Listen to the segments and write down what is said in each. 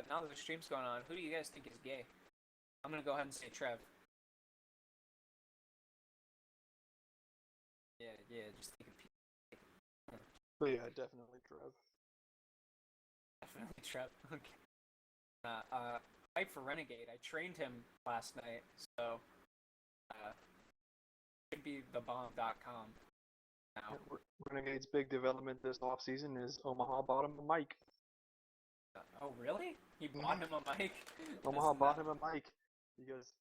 now that the stream's going on, who do you guys think is gay? I'm gonna go ahead and say Trev. Yeah, just think of people. But yeah, definitely Trev. Definitely Trev. Okay. Fight for Renegade. I trained him last night, so should be thebomb.com now. Yeah, Renegade's big development this offseason is Omaha bought him a mic. Oh, really? He bought him a mic? Omaha bought him a mic because,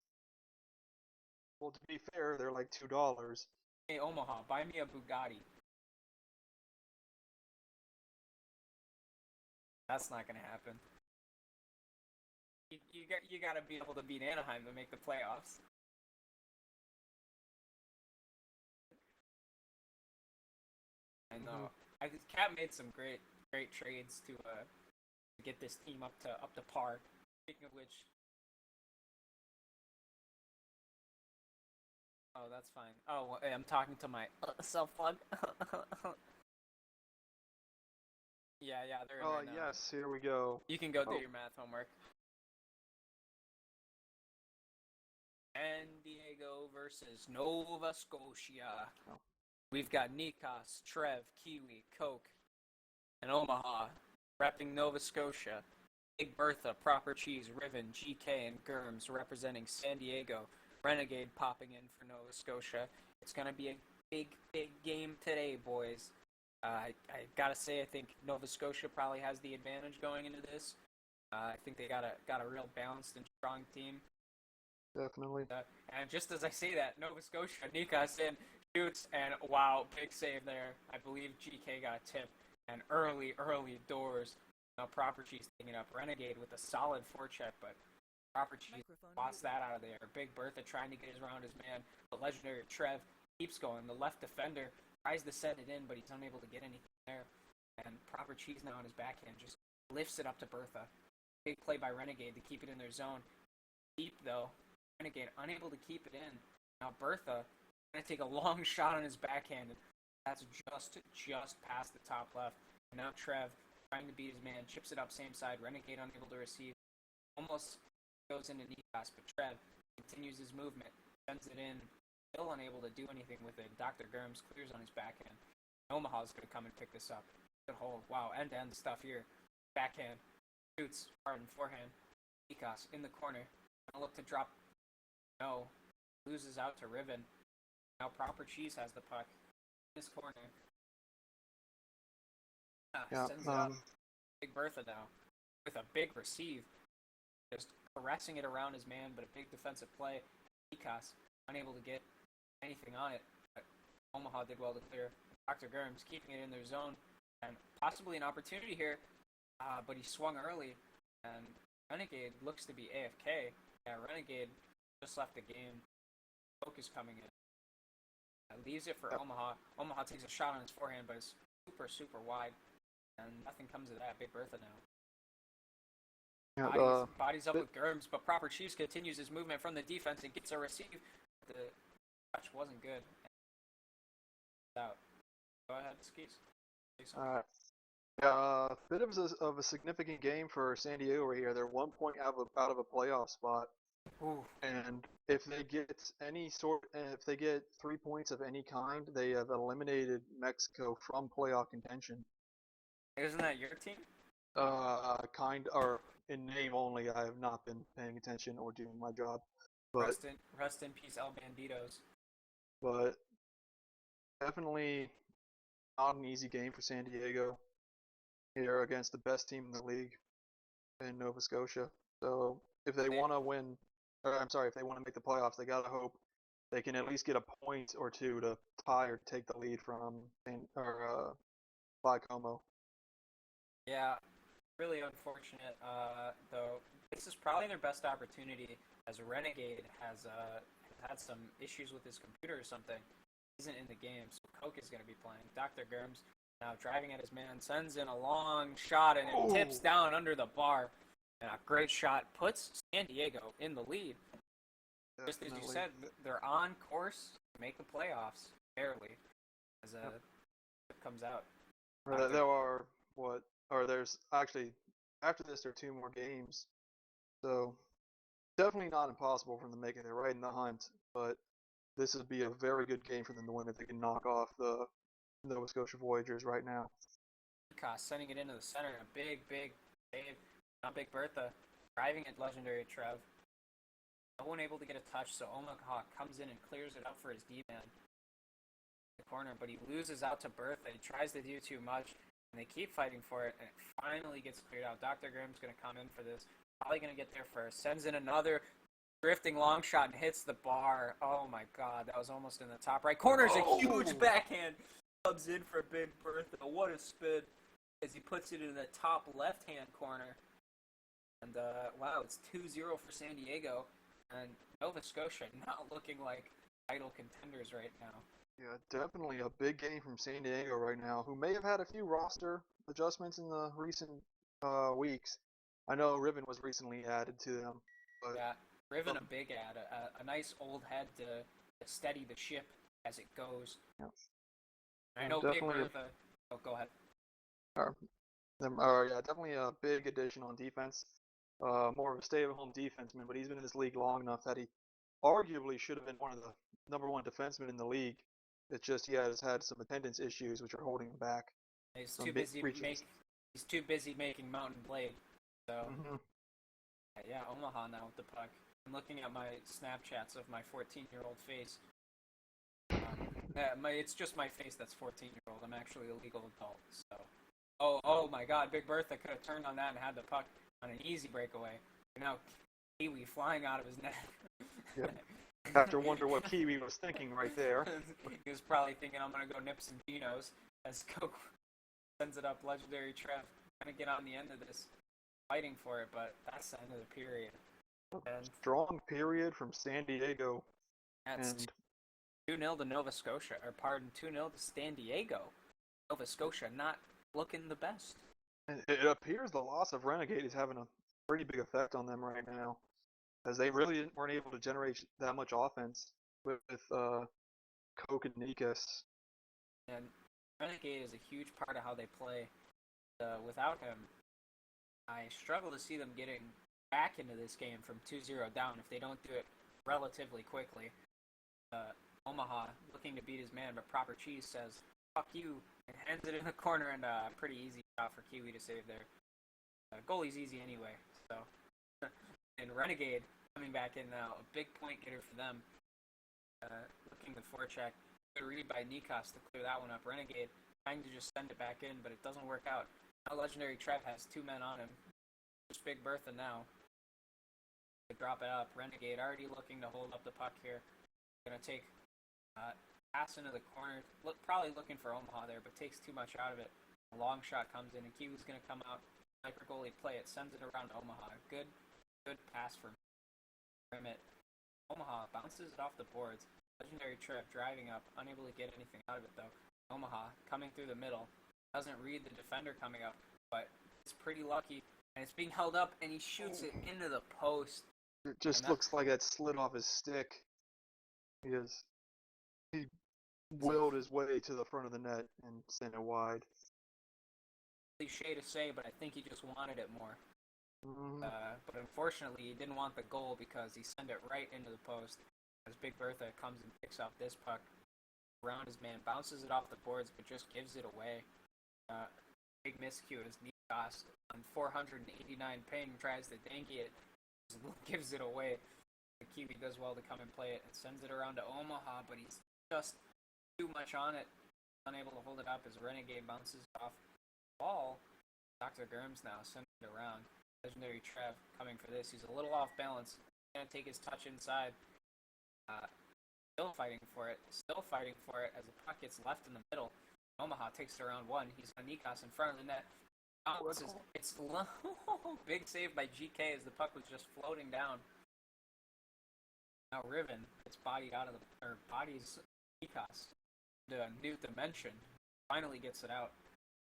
well, to be fair, they're like $2. Hey, Omaha, buy me a Bugatti. That's not gonna happen. You gotta be able to beat Anaheim to make the playoffs. I know. Cat made some great trades to get this team up to par. Speaking of which, oh, that's fine. Oh, hey, I'm talking to my self plug. Yeah, they're in Oh, right now. yes, here we go. You can go do your math homework. San Diego versus Nova Scotia. Oh. We've got Nikos, Trev, Kiwi, Coke, and Omaha repping Nova Scotia. Big Bertha, Proper Cheese, Riven, GK, and Germs representing San Diego. Renegade popping in for Nova Scotia. It's going to be a big game today, boys. I gotta say, I think Nova Scotia probably has the advantage going into this. I think they got a real balanced and strong team. Definitely. And just as I say that, Nova Scotia, Nikos in, shoots, and wow, big save there. I believe GK got tipped, and early doors. Now Proper Cheese taking up Renegade with a solid forecheck, but Proper Cheese lost that out of there. Big Bertha trying to get around his man, but legendary Trev keeps going. The left defender tries to send it in, but he's unable to get anything there. And Proper Cheese now on his backhand just lifts it up to Bertha. Big play by Renegade to keep it in their zone. Deep though. Renegade unable to keep it in. Now Bertha going to take a long shot on his backhand. That's just past the top left. And now Trev trying to beat his man, chips it up same side. Renegade unable to receive. Almost goes into Nikos, but Trev continues his movement, sends it in. Still unable to do anything with it. Dr. Germs clears on his backhand. Omaha's going to come and pick this up. Good hold. Wow, end-to-end stuff here. Backhand. Shoots. Hard and forehand. Nikos in the corner. Gonna look to drop. No. Loses out to Riven. Now Proper Cheese has the puck. In this corner. Sends it up. Big Bertha now. With a big receive. Just caressing it around his man, but a big defensive play. Nikos unable to get anything on it, but Omaha did well to clear. Dr. Germs keeping it in their zone, and possibly an opportunity here, but he swung early, and Renegade looks to be AFK. Yeah, Renegade just left the game. Coke is coming in. Leaves it for Omaha. Omaha takes a shot on his forehand, but it's super wide, and nothing comes of that. Big Bertha now. Bodies up with Germs, but Proper Cheese continues his movement from the defense and gets a receive. The touch wasn't good. Out. Go ahead, Skis. Bit of a significant game for San Diego right here. They're 1 point out of a playoff spot. Ooh. And if they get 3 points of any kind, they have eliminated Mexico from playoff contention. Isn't that your team? Or in name only. I have not been paying attention or doing my job. But rest in peace, El Banditos. But definitely not an easy game for San Diego here against the best team in the league in Nova Scotia. So if they want to win, if they want to make the playoffs, they gotta hope they can at least get a point or two to tie or take the lead from Como. Yeah, really unfortunate. Though this is probably their best opportunity, as Renegade has had some issues with his computer or something. Isn't in the game, so Coke is going to be playing. Dr. Germs now driving at his man, sends in a long shot, and it tips down under the bar. And a great shot puts San Diego in the lead. Definitely. Just as you said, they're on course to make the playoffs, barely, as it comes out. There's actually after this, there are 2 more games. So definitely not impossible for them to make it. They're right in the hunt, but this would be a very good game for them to win if they can knock off the Nova Scotia Voyagers right now. Sending it into the center. A big save. Not Big Bertha. Driving it, legendary Trev. No one able to get a touch, so Omaha comes in and clears it up for his D-man. The corner, but he loses out to Bertha. He tries to do too much, and they keep fighting for it, and it finally gets cleared out. Dr. Grimm's going to come in for this. Probably going to get there first. Sends in another drifting long shot and hits the bar. Oh my god, that was almost in the top right corner. A huge backhand. Comes in for Big Bertha. What a spin as he puts it in the top left-hand corner. And, wow, it's 2-0 for San Diego. And Nova Scotia not looking like title contenders right now. Yeah, definitely a big game from San Diego right now, who may have had a few roster adjustments in the recent weeks. I know Riven was recently added to them. But, yeah, Riven a big add, a nice old head to steady the ship as it goes. Yeah. I know Big Bertha. Oh, go ahead. Yeah, definitely a big addition on defense. More of a stay-at-home defenseman, but he's been in this league long enough that he arguably should have been one of the #1 defensemen in the league. It's just he has had some attendance issues which are holding him back. He's too busy making Mountain Blade. So yeah, Omaha now with the puck. I'm looking at my Snapchats of my 14-year-old face. It's just my face that's 14-year-old. I'm actually a legal adult. So, oh my God, Big Bertha could have turned on that and had the puck on an easy breakaway. And now Kiwi flying out of his net. Yep. Have to wonder what Kiwi was thinking right there. He was probably thinking, I'm gonna go nip some Dinos as Coke sends it up. Legendary Trev trying to get on the end of this, fighting for it, but that's the end of the period. And strong period from San Diego. That's 2-0 to Nova Scotia, or pardon, 2-0 to San Diego. Nova Scotia not looking the best. And it appears the loss of Renegade is having a pretty big effect on them right now, as they really weren't able to generate that much offense with Coke and Nikas. And Renegade is a huge part of how they play. Without him, I struggle to see them getting back into this game from 2-0 down if they don't do it relatively quickly. Omaha looking to beat his man, but Proper Cheese says, fuck you, and hands it in the corner, and a pretty easy shot for Kiwi to save there. Goalie's easy anyway, so. And Renegade coming back in now, a big point getter for them. Looking to forecheck. Good read by Nikas to clear that one up. Renegade trying to just send it back in, but it doesn't work out. Now Legendary Trev has 2 men on him. Just Big Bertha now. To drop it up. Renegade already looking to hold up the puck here. Gonna take pass into the corner. Probably looking for Omaha there, but takes too much out of it. A long shot comes in, and Kiwi's gonna come out. Sniper goalie play it, sends it around to Omaha. Good pass for Rimmet. Omaha bounces it off the boards. Legendary Trev driving up, unable to get anything out of it though. Omaha coming through the middle. Doesn't read the defender coming up, but it's pretty lucky. And it's being held up, and he shoots it into the post. It just looks like it slid off his stick. He willed his way to the front of the net and sent it wide. Cliche to say, but I think he just wanted it more. Mm-hmm. But unfortunately, he didn't want the goal because he sent it right into the post. As Big Bertha comes and picks up this puck around his man, bounces it off the boards, but just gives it away. Big miscue as Nikas on 489 ping tries to danky it, gives it away. The Kiwi does well to come and play it and sends it around to Omaha, but he's just too much on it, unable to hold it up as Renegade bounces off the ball. Dr. Germs now sending it around. Legendary Trev coming for this. He's a little off balance. He's going to take his touch inside. Still fighting for it as the puck gets left in the middle. Omaha takes it around one. He's got Nikas in front of the net. It's big save by GK as the puck was just floating down. Now Riven gets bodies Nikas to a new dimension. Finally gets it out.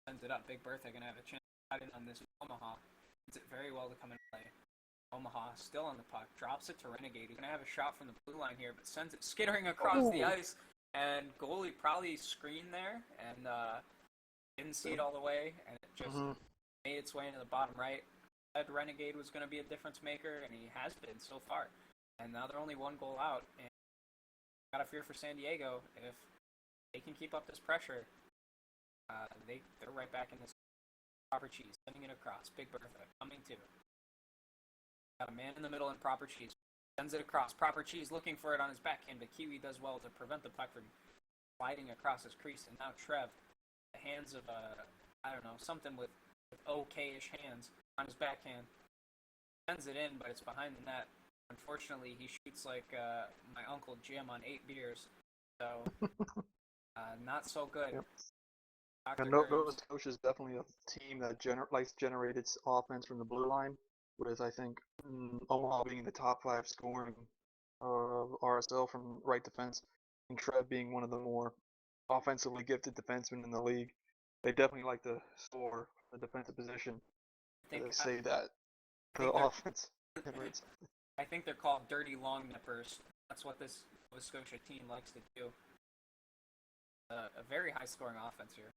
Sends it up. Big Bertha gonna have a chance to cut in on this Omaha. Does it very well to come and play. Omaha still on the puck. Drops it to Renegade. He's gonna have a shot from the blue line here, but sends it skittering across the ice. And goalie probably screened there and didn't see it all the way, and it just made its way into the bottom right. said Renegade was going to be a difference maker, and he has been so far. And now they're only 1 goal out, and gotta fear for San Diego. If they can keep up this pressure, they're right back in this. Proper Cheese sending it across. Big Bertha coming to. Got a man in the middle and Proper Cheese sends it across. Proper Cheese looking for it on his backhand, but Kiwi does well to prevent the puck from sliding across his crease. And now Trev, the hands of I don't know, something with okay-ish hands on his backhand, sends it in, but it's behind the net. Unfortunately, he shoots like my Uncle Jim on 8 beers, so not so good. Yep. Dr. Nova Scotia is definitely a team that likes to generate its offense from the blue line, with I think Omaha being the top 5 scoring RSL from right defense, and Trev being one of the more offensively gifted defensemen in the league. They definitely like to score the defensive position. Say that the offense generates. I think they're called dirty long nippers. That's what this Nova Scotia team likes to do. A very high-scoring offense here.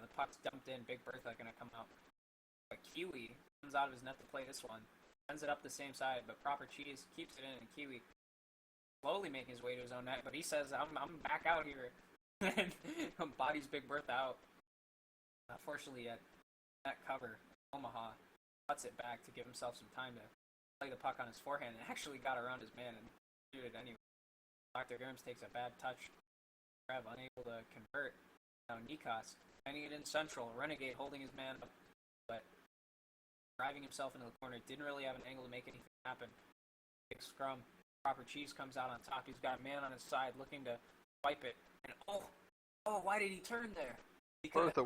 The puck's dumped in. Big Bertha going to come out. But Kiwi comes out of his net to play this one. Sends it up the same side, but Proper Cheese keeps it in, and Kiwi slowly making his way to his own net. But he says, I'm back out here. And bodies Big Bertha out. Unfortunately, at that cover, Omaha cuts it back to give himself some time to play the puck on his forehand, and actually got around his man and shoot it anyway. Dr. Germs takes a bad touch. Trev unable to convert. Now Nikos finding it in central. Renegade holding his man up, but driving himself into the corner. Didn't really have an angle to make anything happen. Big scrum. Proper Cheese comes out on top. He's got a man on his side looking to wipe it. And why did he turn there? Bertha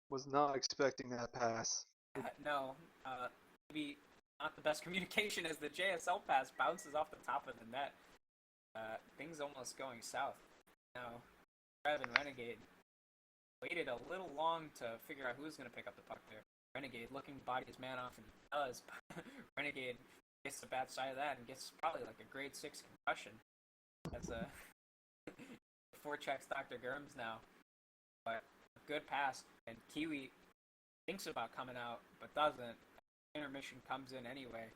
was not expecting that pass. No, maybe not the best communication as the JSL pass bounces off the top of the net. Things almost going south. Now, Trev and Renegade waited a little long to figure out who's going to pick up the puck there. Renegade looking to body his man off, and he does. Renegade gets the bad side of that and gets probably like a grade 6 concussion. That's a forechecks Dr. Germs now. But a good pass, and Kiwi thinks about coming out, but doesn't. Intermission comes in anyway.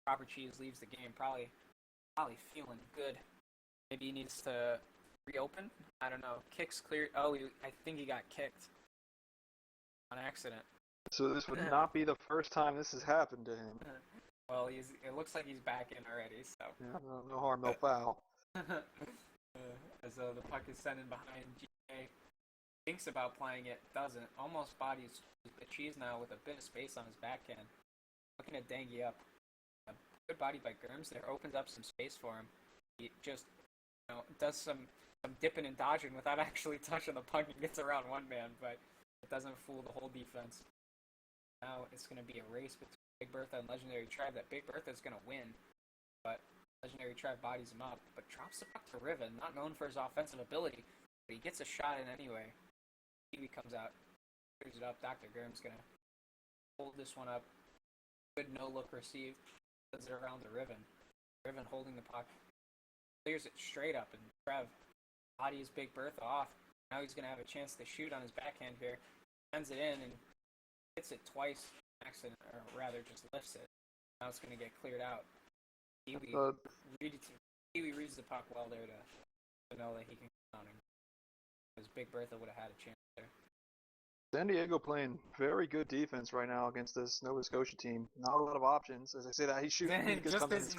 Proper Cheese leaves the game, probably feeling good. Maybe he needs to reopen? I don't know. Kicks clear. Oh, I think he got kicked on accident. So this would not be the first time this has happened to him. Well, it looks like he's back in already, so. Yeah, no harm, no foul. As though the puck is sent in behind. GK thinks about playing it, doesn't. Almost bodies the Cheese now with a bit of space on his backhand. Looking at Dangy up. A good body by Germs there opens up some space for him. He just does some dipping and dodging without actually touching the puck and gets around one man, but it doesn't fool the whole defense. Now it's going to be a race between Big Bertha and Legendary Trev that Big Bertha is going to win, but Legendary Trev bodies him up, but drops the puck to Riven, not known for his offensive ability, but he gets a shot in anyway. Kiwi comes out, clears it up. Dr. Germ's going to hold this one up. Good no-look received. Sends it around to Riven. Riven holding the puck. Clears it straight up, and Trev bodies Big Bertha off. Now he's going to have a chance to shoot on his backhand here. Sends it in and hits it twice, accident, or rather just lifts it. Now it's going to get cleared out. Kiwi reads the puck well there to know that he can get on him. Because Big Bertha would have had a chance there. San Diego playing very good defense right now against this Nova Scotia team. Not a lot of options. As I say that, he's shooting. Just as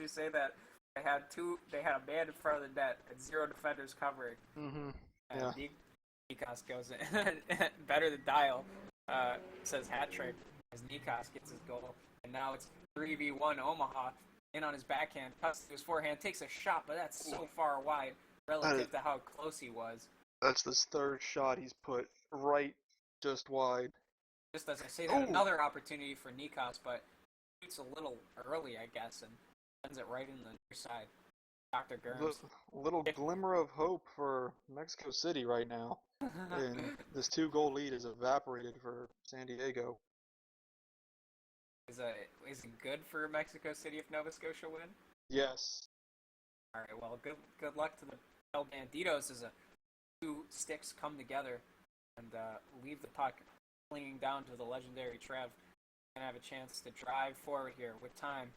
you say that, they had a man in front of the net and 0 defenders covering. Mm-hmm. And Nikos goes in. Better than Dial says hat trick as Nikos gets his goal. And now it's 3v1 Omaha in on his backhand, cuts to his forehand, takes a shot, but that's so far wide relative to how close he was. That's this third shot he's put right just wide. Just as I say that, another opportunity for Nikos, but shoots a little early, I guess, and sends it right in the near side. Dr. Germs. A little glimmer of hope for Mexico City right now. And this 2-goal lead is evaporated for San Diego. Is it good for Mexico City if Nova Scotia win? Yes. All right. Well, good luck to the El Banditos as 2 sticks come together and leave the puck flinging down to the Legendary Trev. gonna have a chance to drive forward here with time,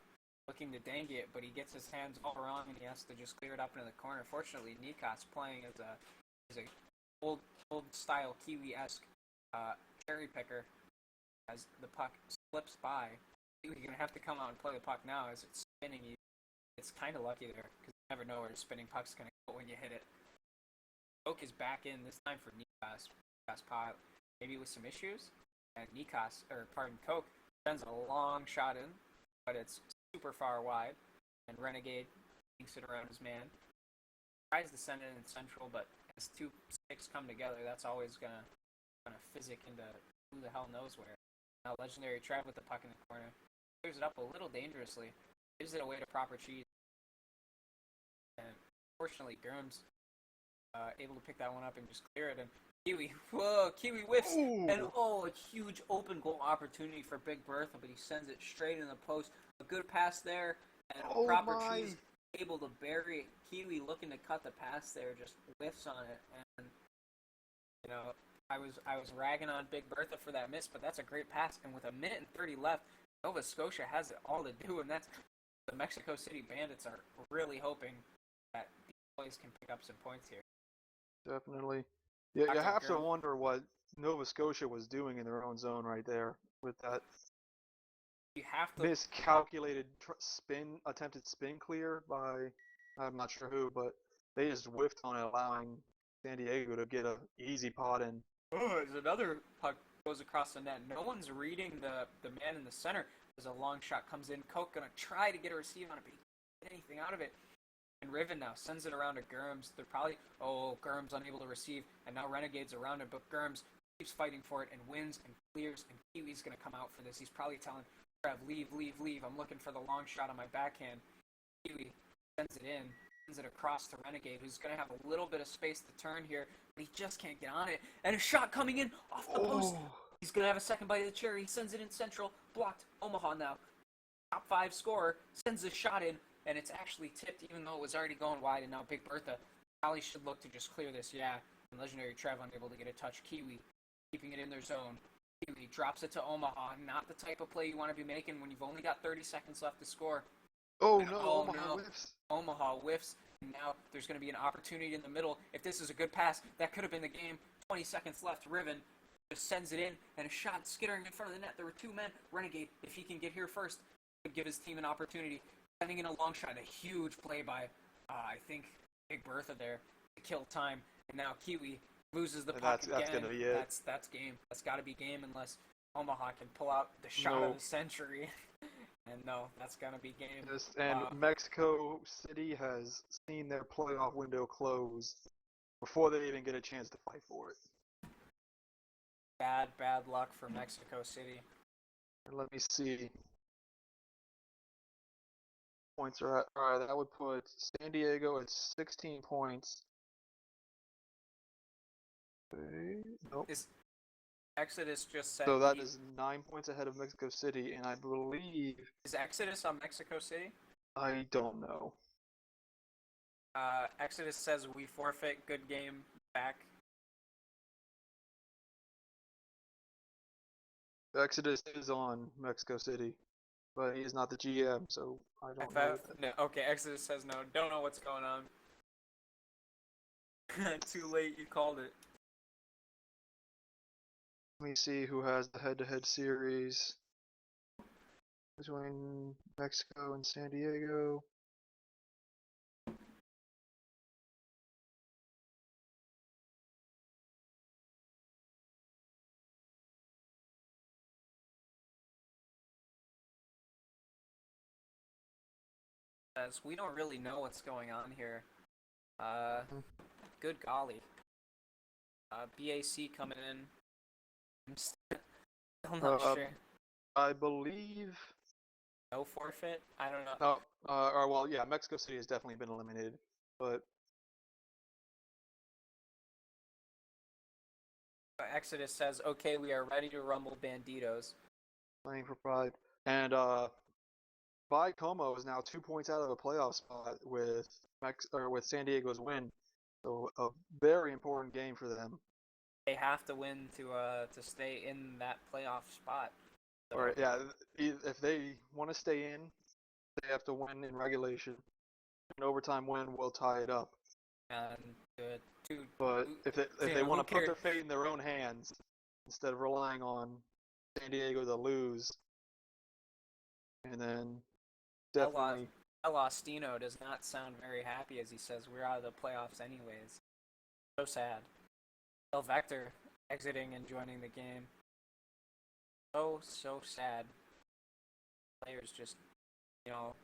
looking to dang it, but he gets his hands all wrong and he has to just clear it up into the corner. Fortunately, Nikas playing as a old style Kiwi-esque cherry picker as the puck slips by. You're gonna have to come out and play the puck now as it's spinning. It's kind of lucky there because you never know where the spinning puck's gonna go when you hit it. Coke is back in this time for Nikas. Nikas pot maybe with some issues, and Coke sends a long shot in, but it's super far wide, and Renegade thinks it around his man. Tries to send it in central, but as two sticks come together, that's always gonna physic into who the hell knows where. Now Legendary Trev with the puck in the corner. Clears it up a little dangerously. Gives it away to Proper Cheese. And fortunately, Gurm's able to pick that one up and just clear it. And Kiwi whiffs. Ooh. And a huge open goal opportunity for Big Bertha, but he sends it straight in the post. A good pass there. And Proper Cheese able to bury it. Kiwi looking to cut the pass there, just whiffs on it. And, I was ragging on Big Bertha for that miss, but that's a great pass. And with a minute and 30 left, Nova Scotia has it all to do, and that's the Mexico City Bandits are really hoping that these boys can pick up some points here. Definitely. Yeah, you have to wonder what Nova Scotia was doing in their own zone right there with that You have to miscalculated attempted spin clear by I'm not sure who, but they just whiffed on it, allowing San Diego to get an easy pot in. There's another puck goes across the net. No one's reading the man in the center. As a long shot comes in, Coke gonna try to get a receive on it, but he can't get anything out of it. And Riven now sends it around to Gurms. They're probably Gurms unable to receive, and now Renegade's around it, but Gurms keeps fighting for it and wins and clears, and Kiwi's gonna come out for this. He's probably telling Trev, leave. I'm looking for the long shot on my backhand. Kiwi sends it in. Sends it across to Renegade, who's going to have a little bit of space to turn here, but he just can't get on it. And a shot coming in off the post. He's going to have a second bite of the cherry. He sends it in central. Blocked. Omaha now. Top 5 scorer. Sends a shot in, and it's actually tipped even though it was already going wide. And now Big Bertha probably should look to just clear this. Yeah. And Legendary Trev unable to get a touch. Kiwi keeping it in their zone. Kiwi drops it to Omaha. Not the type of play you want to be making when you've only got 30 seconds left to score. Omaha whiffs. Omaha whiffs. And now there's going to be an opportunity in the middle. If this is a good pass, that could have been the game. 20 seconds left. Riven just sends it in, and a shot skittering in front of the net. There were 2 men. Renegade, if he can get here first, could give his team an opportunity. Sending in a long shot. A huge play by, I think, Big Bertha there to kill time. And now Kiwi loses the puck again. That's going to be it. That's game. That's got to be game unless Omaha can pull out the shot of the century. And no, that's going to be game. Yes, and Mexico City has seen their playoff window close before they even get a chance to fight for it. Bad luck for Mexico City. And let me see. Points are at. Alright, that would put San Diego at 16 points. Okay, nope. Exodus just said. So that is 9 points ahead of Mexico City, and I believe. Is Exodus on Mexico City? I don't know. Exodus says we forfeit. Good game back. Exodus is on Mexico City, but he is not the GM, so I don't know. No, okay, Exodus says no. Don't know what's going on. Too late, you called it. Let me see who has the head-to-head series between Mexico and San Diego. As we don't really know what's going on here. Good golly. BAC coming in. I'm still not sure. I believe. No forfeit? I don't know. Well, yeah, Mexico City has definitely been eliminated, but. Exodus says, okay, we are ready to rumble Banditos. Playing for pride. And, Como is now 2 points out of a playoff spot with San Diego's win. So, a very important game for them. They have to win to stay in that playoff spot. So, Or yeah, if they want to stay in, they have to win in regulation. An overtime win will tie it up. and to But if they want who to put cares? their fate in their own hands instead of relying on San Diego to lose, and then El, Aus- definitely El Ostino does not sound very happy as he says we're out of the playoffs anyways. So sad. El Vector exiting and joining the game. So sad. Players just,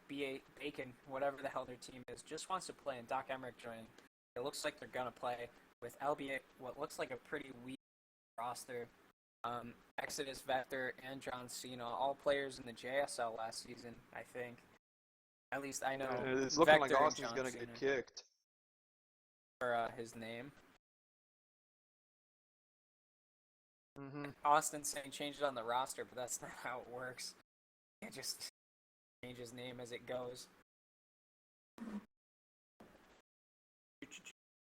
Bacon, whatever the hell their team is, just wants to play, and Doc Emmerich joining. It looks like they're gonna play with, albeit what looks like a pretty weak roster. Exodus, Vector, and John Cena, all players in the JSL last season, I think. At least I know it's looking like Vector and Austin's John gonna Cena get kicked. for his name. Mm-hmm. Austin saying change it on the roster, but that's not how it works. You can't just change his name as it goes.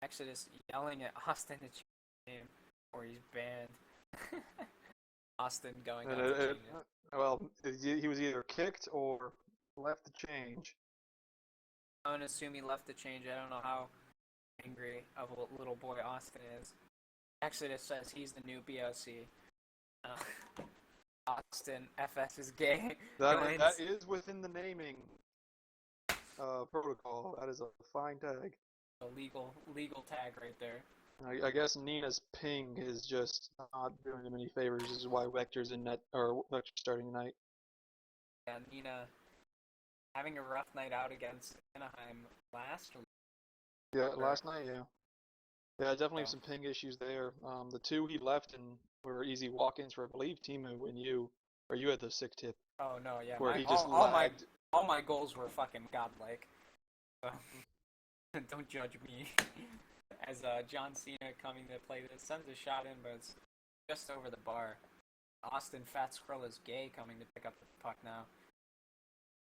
Exodus yelling at Austin to change his name, or he's banned. Austin going out to change it. Well, he was either kicked or left to change. I'm gonna assume he left to change. I don't know how angry of a little boy Austin is. Exodus says he's the new BOC. Austin FS is gay. That is within the naming protocol. That is a fine tag. A legal tag right there. I guess Nina's ping is just not doing him any favors. This is why Vector's in net, or Vector's starting tonight. Yeah, Nina having a rough night out against Anaheim last week. Yeah, last night, yeah. Yeah, definitely So. some ping issues there. The two he left and were easy walk-ins for, I believe, Timu and you, or you had the sick tip. Oh no, yeah. Where he just lagged. All my goals were fucking godlike. So, don't judge me. As John Cena coming to play this, sends a shot in, but it's just over the bar. Austin Fat Squirrel is gay coming to pick up the puck now.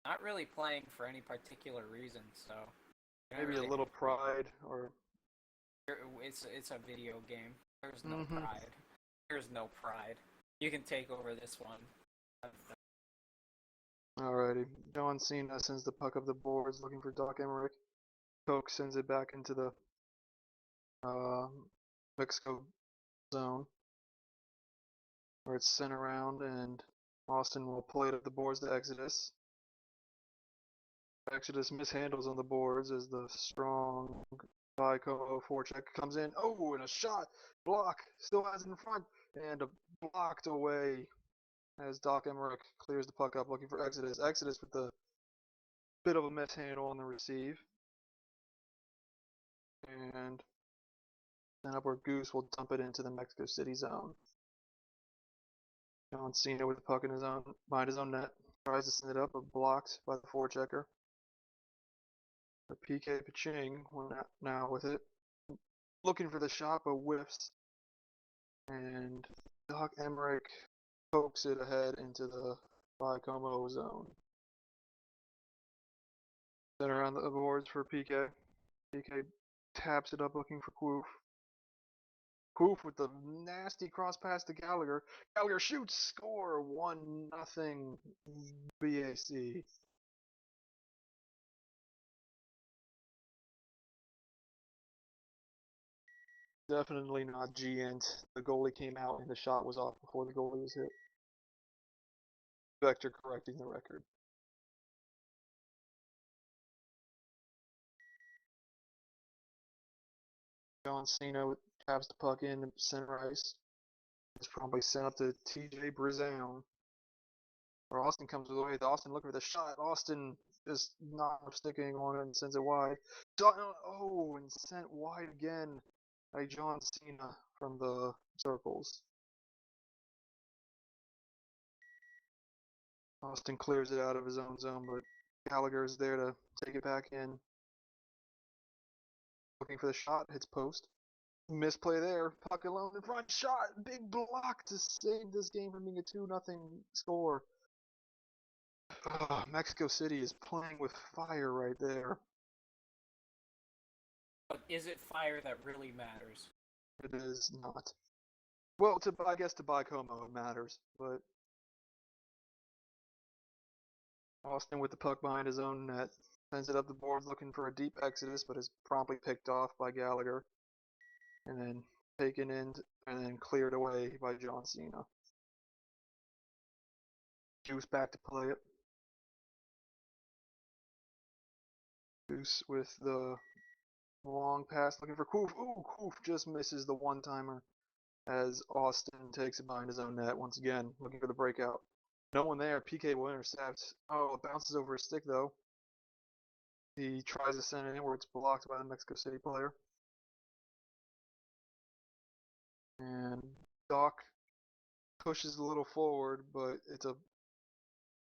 Not really playing for any particular reason, so Maybe a little pride, or it's a video game. There's no pride. There's no pride. You can take over this one. Alrighty. John Cena sends the puck up the boards looking for Doc Emmerich. Coke sends it back into the Mexico zone, where it's sent around, and Austin will play it up the boards to Exodus. Exodus mishandles on the boards as the strong Vico forecheck comes in. Oh, and a shot! Block! Still has it in front, and blocked away as Doc Emmerich clears the puck up looking for Exodus. Exodus with a bit of a mishandle on the receive. And then upward Goose will dump it into the Mexico City zone. John Cena with the puck in his own, behind his own net. Tries to send it up, but blocked by the forechecker. The PK Paching went out now with it. Looking for the shot, but whiffs. And Doc Emmerich pokes it ahead into the Vicomo zone. Then around the boards for PK. PK taps it up looking for Quoof. Quoof with the nasty cross pass to Gallagher. Gallagher shoots, score, 1-0 BAC. Definitely not G-Ent. The goalie came out and the shot was off before the goalie was hit. Vector correcting the record. John Cena taps the puck in center ice. It's probably sent up to TJ Brizown. Or Austin comes away. Austin looking for the shot. Austin is not sticking on it and sends it wide. Oh, and sent wide again by John Cena from the circles. Austin clears it out of his own zone, but Gallagher is there to take it back in. Looking for the shot, hits post. Misplay there. Puck alone in front. Shot. Big block to save this game from being a 2-0 score. Mexico City is playing with fire right there. But is it fire that really matters? It is not. Well, I guess to Como it matters, but Austin with the puck behind his own net. Sends it up the board looking for a deep exodus, but is promptly picked off by Gallagher. And then taken in and then cleared away by John Cena. Juice back to play it. Juice with the long pass looking for Koof. Ooh, Koof just misses the one-timer as Austin takes it behind his own net once again, looking for the breakout. No one there. PK will intercept. Oh, it bounces over his stick though. He tries to send it in where it's blocked by the Mexico City player. And Doc pushes a little forward, but it's a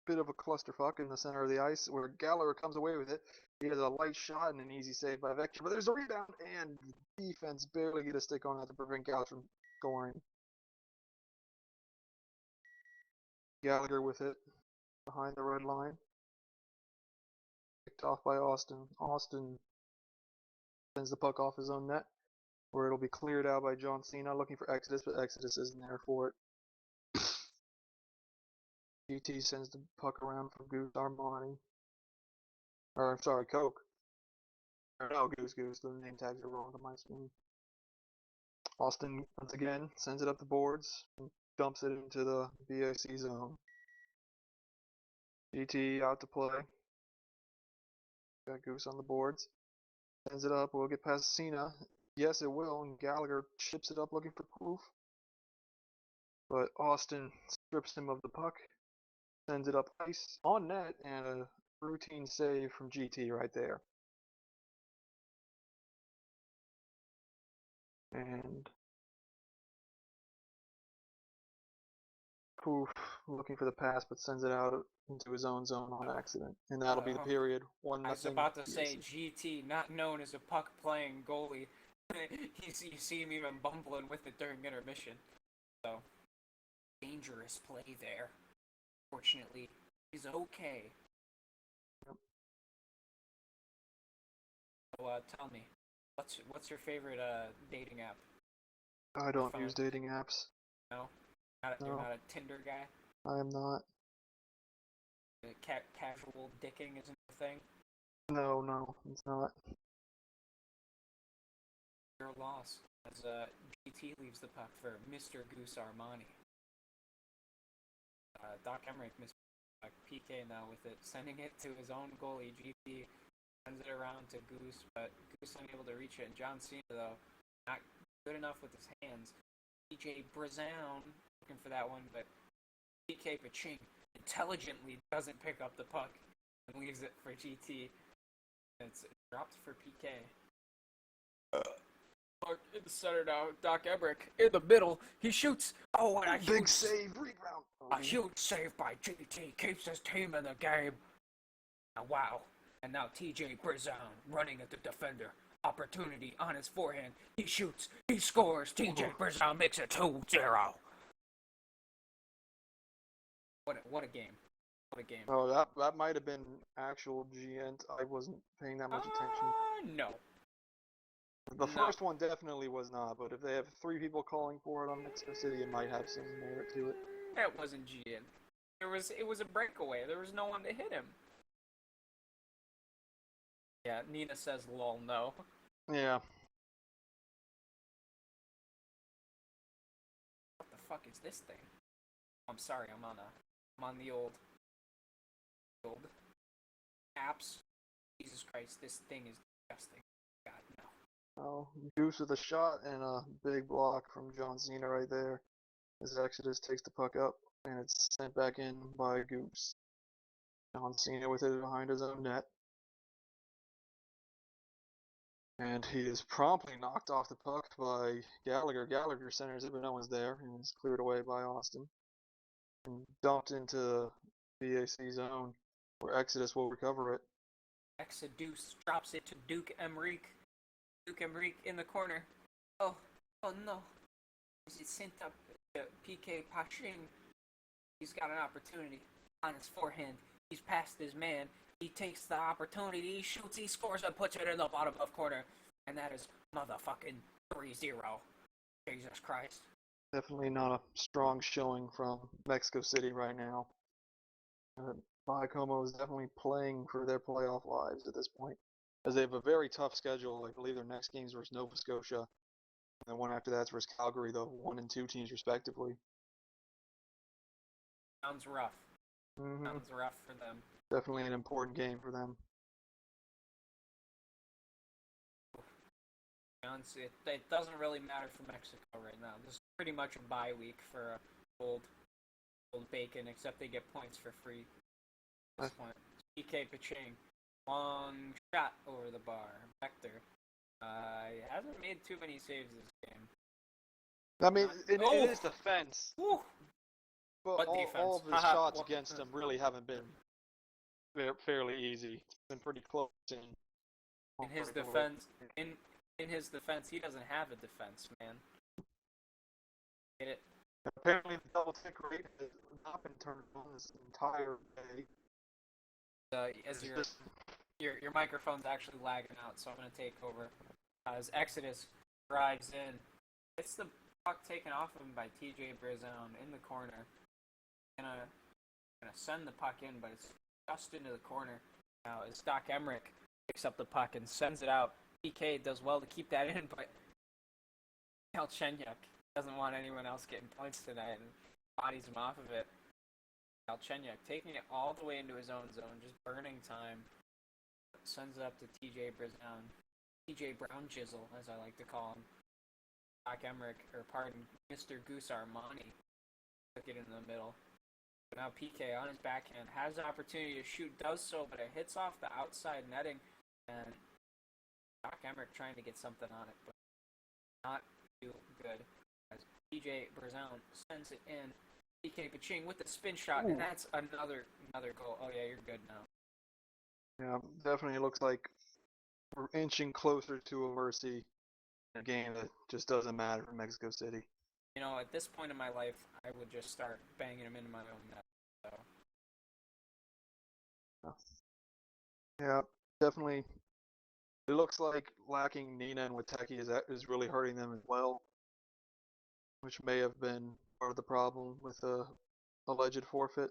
bit of a clusterfuck in the center of the ice where Gallagher comes away with it. He has a light shot and an easy save by Vector, but there's a rebound and the defense barely get a stick on that to prevent Gallagher from scoring. Gallagher with it behind the red line. Picked off by Austin. Austin sends the puck off his own net where it'll be cleared out by John Cena looking for Exodus, but Exodus isn't there for it. GT sends the puck around for Goose Armani. Or, I'm sorry, Coke. Or no, Goose. The name tags are wrong on my screen. Austin, once again, sends it up the boards and dumps it into the BAC zone. GT out to play. Got Goose on the boards. Sends it up. Will it get past Cena? Yes, it will. And Gallagher chips it up looking for proof. But Austin strips him of the puck. Sends it up ice on net and a routine save from GT right there. And Poof looking for the pass but sends it out into his own zone on accident. And that'll be the period. 1-0. I was about to say GT, not known as a puck playing goalie. You see him even bumbling with it during intermission. So dangerous play there. Fortunately, he's okay. Yep. So tell me, what's your favorite dating app? I don't use dating apps. No? You're not a Tinder guy? I am not. Casual dicking isn't a thing? No, it's not. Your loss as GT leaves the puck for Mr. Goose Armani. Doc Emmerich missed PK now with it, sending it to his own goalie. GT sends it around to Goose, but Goose unable to reach it. And John Cena, though, not good enough with his hands. TJ Brown looking for that one, but PK Paching intelligently doesn't pick up the puck and leaves it for GT. It's dropped for PK. In the center now, Doc Emmerich in the middle. He shoots. Oh, what a big save, rebound. A huge save by GT keeps his team in the game. And wow. And now TJ Brown running at the defender. Opportunity on his forehand. He shoots. He scores. TJ Brown makes it 2-0. What a game. What a game. Oh, that might have been actual GN. I wasn't paying that much attention. No. The first one definitely was not, but if they have 3 people calling for it on Mexico City, it might have some merit to it. That wasn't GN. It was a breakaway. There was no one to hit him. Yeah, Nina says lol no. Yeah. What the fuck is this thing? I'm sorry, I'm on the old apps. Jesus Christ, this thing is disgusting. God no. Oh, Goose with a shot and a big block from John Cena right there. As Exodus takes the puck up and it's sent back in by Goose. John Cena with it behind his own net. And he is promptly knocked off the puck by Gallagher. Gallagher centers it, but no one's there, and it's cleared away by Austin. And dumped into the BAC zone, where Exodus will recover it. Exodus drops it to Duke Emmerich. Duke Emmerich in the corner. Oh no. Is it sent up to PK Paching? He's got an opportunity on his forehand. He's past his man. He takes the opportunity, he shoots, he scores, and puts it in the bottom left corner. And that is motherfucking 3-0. Jesus Christ. Definitely not a strong showing from Mexico City right now. Como is definitely playing for their playoff lives at this point, as they have a very tough schedule. I believe their next games versus Nova Scotia, and then one after that's versus Calgary, though 1 and 2 teams respectively. Sounds rough. Mm-hmm. Sounds rough for them. Definitely an important game for them. It doesn't really matter for Mexico right now. This is pretty much a bye week for old bacon, except they get points for free at this point. PK Paching, long shot over the bar. Vector, he hasn't made too many saves this game. I mean, it is defense. Woo. But all of his shots against him really haven't been fairly easy. It's been pretty close. In his defense, in his defense, he doesn't have a defense, man. Get it? Apparently, the double tick rate has not been turned on this entire day. As your microphone's actually lagging out, so I'm gonna take over. As Exodus drives in, it's the puck taken off of him by TJ Brazone in the corner. Gonna send the puck in, but it's just into the corner. Now as Doc Emmerich picks up the puck and sends it out. PK does well to keep that in, but Galchenyuk doesn't want anyone else getting points tonight and bodies him off of it. Galchenyuk taking it all the way into his own zone, just burning time. Sends it up to TJ Brazone. TJ Brown Jizzle, as I like to call him. Doc Emmerich, Mr. Goose Armani took it in the middle. But now PK on his backhand has the opportunity to shoot, does so, but it hits off the outside netting, and Doc Emmerich trying to get something on it, but not too good. As TJ Brazone sends it in, PK Paching with the spin shot, and that's another goal. Oh yeah, you're good now. Yeah, definitely looks like we're inching closer to a mercy in a game that just doesn't matter for Mexico City. You know, at this point in my life, I would just start banging them into my own net. So. Yeah, definitely. It looks like lacking Nina and Witeki is really hurting them as well, which may have been part of the problem with the alleged forfeit.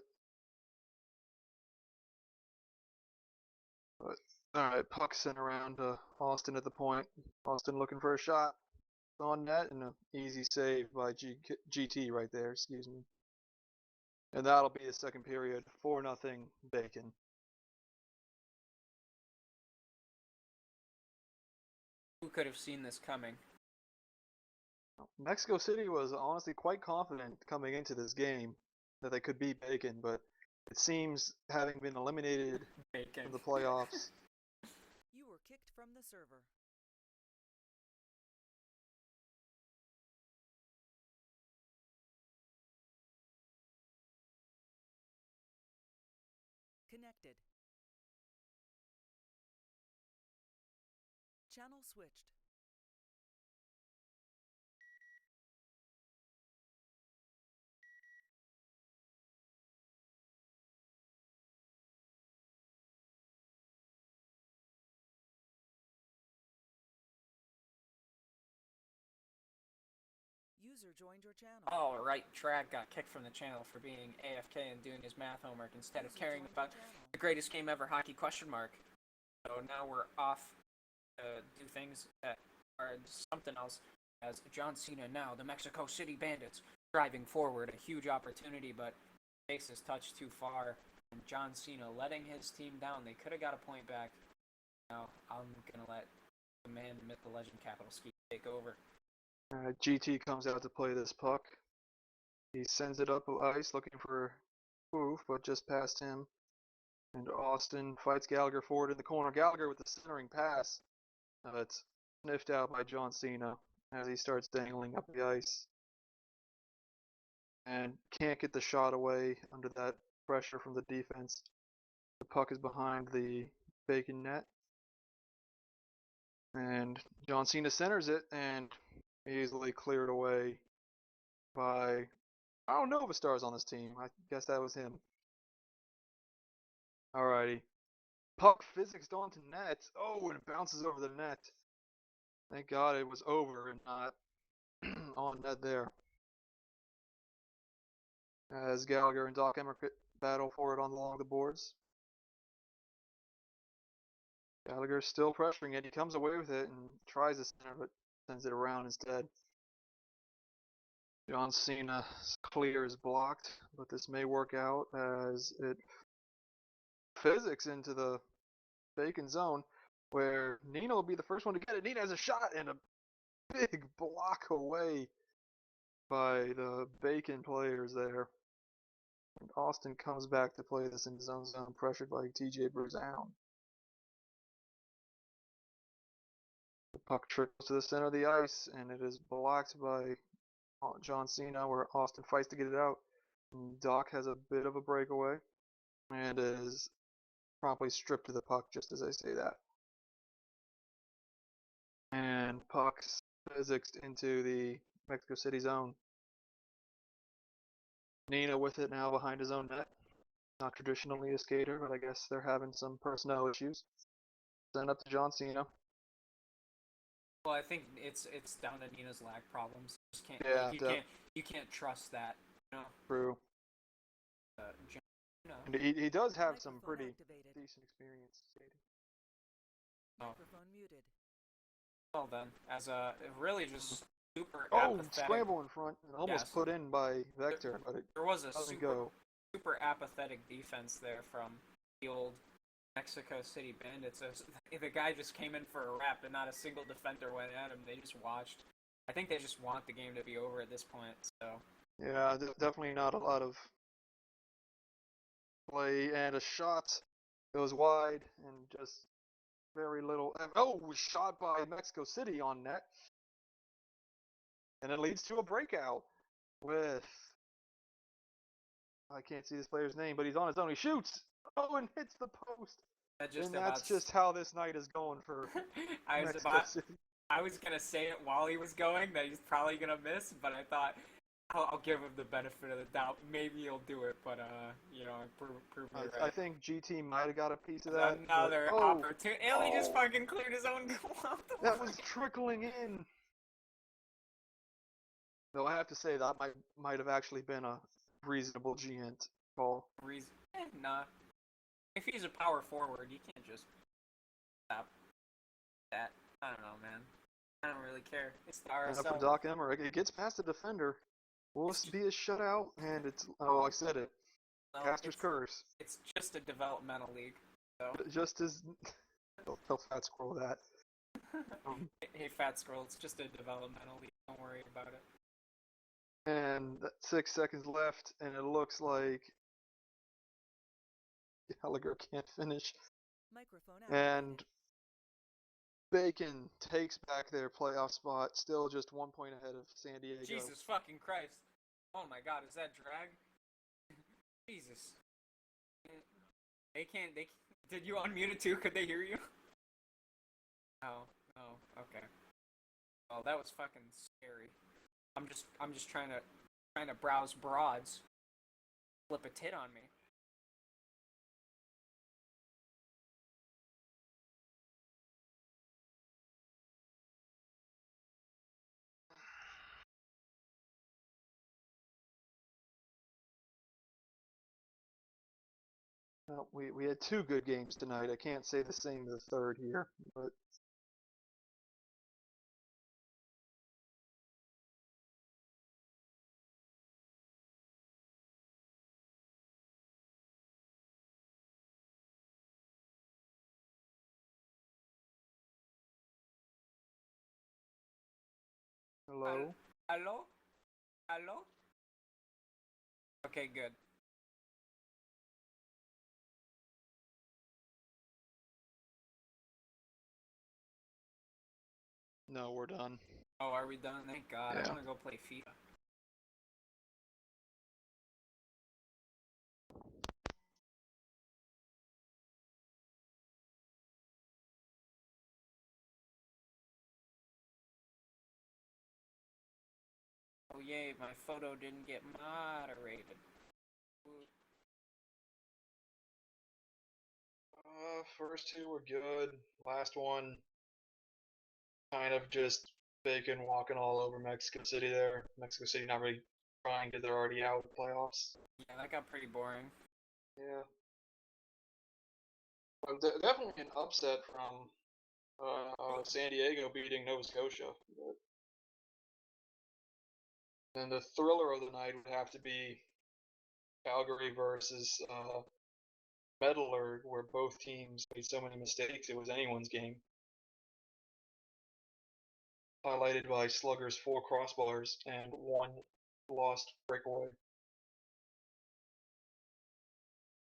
But alright, puck sent around to Austin at the point. Austin looking for a shot. On net and an easy save by GT right there, excuse me. And that'll be the second period, 4-0 Bacon. Who could have seen this coming? Mexico City was honestly quite confident coming into this game that they could beat Bacon, but it seems having been eliminated from the playoffs. You were kicked from the server. Connected. Channel switched. User joined your channel. Oh, right. Trag got kicked from the channel for being AFK and doing his math homework instead of caring about the greatest game ever hockey question mark. So now we're off to do things that are something else. As John Cena now, the Mexico City Bandits, driving forward, a huge opportunity, but takes his touch too far. And John Cena letting his team down. They could have got a point back. Now I'm going to let the man, the myth, the legend, Capital Ski take over. GT comes out to play this puck. He sends it up ice looking for Oof, but just past him. And Austin fights Gallagher forward in the corner. Gallagher with the centering pass. It's sniffed out by John Cena as he starts dangling up the ice. And can't get the shot away under that pressure from the defense. The puck is behind the Bacon net. And John Cena centers it and easily cleared away by, I don't know if a star's on this team. I guess that was him. Alrighty. Puck physics onto net. Oh, and it bounces over the net. Thank God it was over and not on net there. As Gallagher and Doc battle for it along the boards. Gallagher's still pressuring it. He comes away with it and tries to center, but sends it around instead. John Cena's clear is blocked, but this may work out as it physics into the Bacon zone, where Nina will be the first one to get it. Nina has a shot and a big block away by the Bacon players there. And Austin comes back to play this in his own zone, pressured by TJ Bruzown. The puck trickles to the center of the ice, and it is blocked by John Cena, where Austin fights to get it out. And Doc has a bit of a breakaway, and is promptly stripped of the puck just as I say that. And pucks physics into the Mexico City zone. Nina with it now behind his own net. Not traditionally a skater, but I guess they're having some personnel issues. Send up to John Cena. Well, I think it's down to Nina's lag problems. Just can't, Yeah, like, you can't trust that. You know. True. And he does have some pretty decent experience skating. Microphone muted. Well then, as a really just super Oh, apathetic. scramble in front, and almost put in by Vector, but it There was a doesn't super go. super apathetic defense there from the old Mexico City Bandits. The guy just came in for a wrap, and not a single defender went at him. They just watched. I think they just want the game to be over at this point. So Yeah, definitely not a lot of play, and a shot goes wide, and just very little. Oh, shot by Mexico City on net, and it leads to a breakout with. I can't see this player's name, but he's on his own. He shoots. Oh, and hits the post. And that's just how this night is going for Mexico City. I was gonna say it while he was going that he's probably gonna miss, but I thought I'll give him the benefit of the doubt. Maybe he'll do it, but you know, prove me right. I think GT might have got a piece of that. Another opportunity. He just fucking cleared his own goal. That was trickling in. Though I have to say that might have actually been a reasonable GNT call. Nah. If he's a power forward, you can't just stop that. I don't know, man. I don't really care. It's the RSL. And up for Doc Emmerich. It gets past the defender. Will this be a shutout? And it's I said it. Well, Caster's curse. It's just a developmental league. So. Just as tell Fat Squirrel that. Hey, Fat Squirrel, it's just a developmental league. Don't worry about it. And 6 seconds left, and it looks like Gallagher can't finish. And Bacon takes back their playoff spot, still just 1 point ahead of San Diego. Jesus fucking Christ. Oh my god, is that drag? Jesus. They can't, did you unmute it too? Could they hear you? Oh, okay. Oh, that was fucking scary. I'm just trying to browse broads. Flip a tit on me. Well, we had 2 good games tonight. I can't say the same of the third here, but hello? Hello? Hello? Okay, good. No, we're done. Oh, are we done? Thank God. Yeah. I want to go play FIFA. Oh yay, my photo didn't get moderated. First 2 were good. Last one, kind of just Bacon walking all over Mexico City there. Mexico City not really trying because they're already out of the playoffs. Yeah, that got pretty boring. Yeah. Definitely an upset from San Diego beating Nova Scotia. But then the thriller of the night would have to be Calgary versus Metalurg, where both teams made so many mistakes it was anyone's game. Highlighted by Slugger's 4 crossbars and 1 lost breakaway.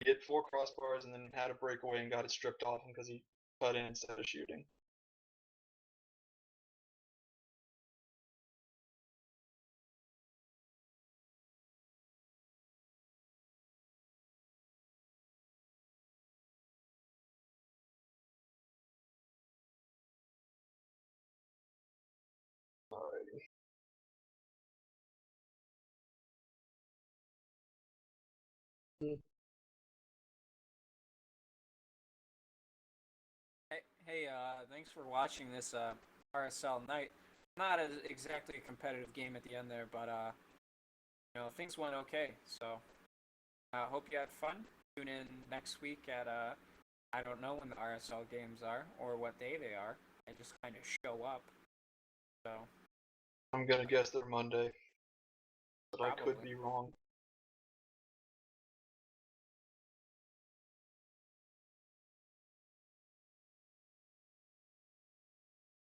He hit 4 crossbars and then had a breakaway and got it stripped off him because he cut in instead of shooting. Alrighty. Hey, thanks for watching this RSL night. Not as exactly a competitive game at the end there, but things went okay. So I hope you had fun. Tune in next week at I don't know when the RSL games are or what day they are. I just kind of show up. So I'm gonna guess they're Monday, but I could probably. be wrong.